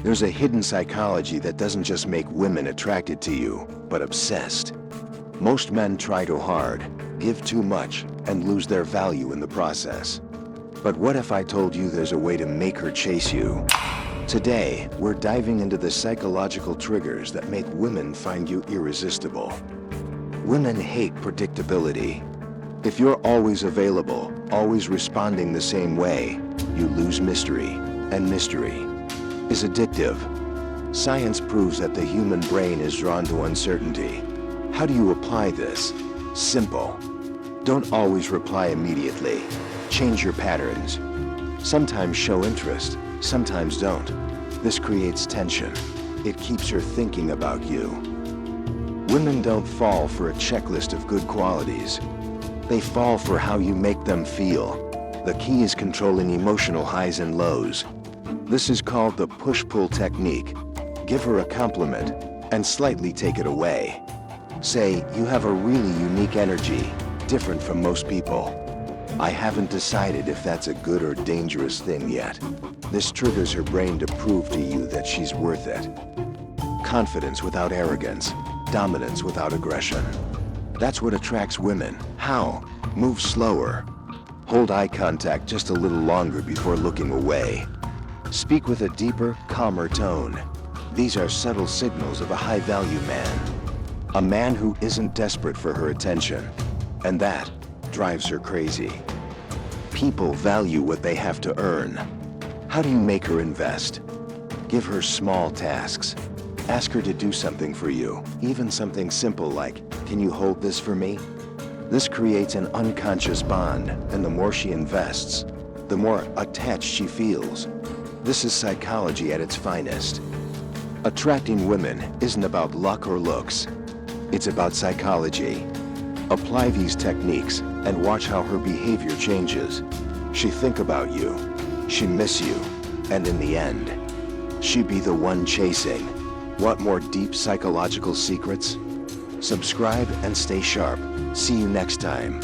There's a hidden psychology that doesn't just make women attracted to you, but obsessed. Most men try too hard, give too much, and lose their value in the process. But what if I told you there's a way to make her chase you? Today, we're diving into the psychological triggers that make women find you irresistible. Women hate predictability. If you're always available, always responding the same way, you lose mystery, and mystery is addictive. Science proves that the human brain is drawn to uncertainty. How do you apply this? Simple. Don't always reply immediately. Change your patterns. Sometimes show interest, sometimes don't. This creates tension. It keeps her thinking about you. Women don't fall for a checklist of good qualities. They fall for how you make them feel. The key is controlling emotional highs and lows. This is called the push-pull technique. Give her a compliment and slightly take it away. Say, you have a really unique energy, different from most people. I haven't decided if that's a good or dangerous thing yet. This triggers her brain to prove to you that she's worth it. Confidence without arrogance, dominance without aggression. That's what attracts women. How? Move slower. Hold eye contact just a little longer before looking away. Speak with a deeper, calmer tone. These are subtle signals of a high-value man. A man who isn't desperate for her attention. And that drives her crazy. People value what they have to earn. How do you make her invest? Give her small tasks. Ask her to do something for you, even something simple like, "Can you hold this for me?" This creates an unconscious bond, and the more she invests, the more attached she feels. This is psychology at its finest. Attracting women isn't about luck or looks. It's about psychology. Apply these techniques and watch how her behavior changes. She think about you, she miss you, and in the end, she be the one chasing. Want more deep psychological secrets? Subscribe and stay sharp. See you next time.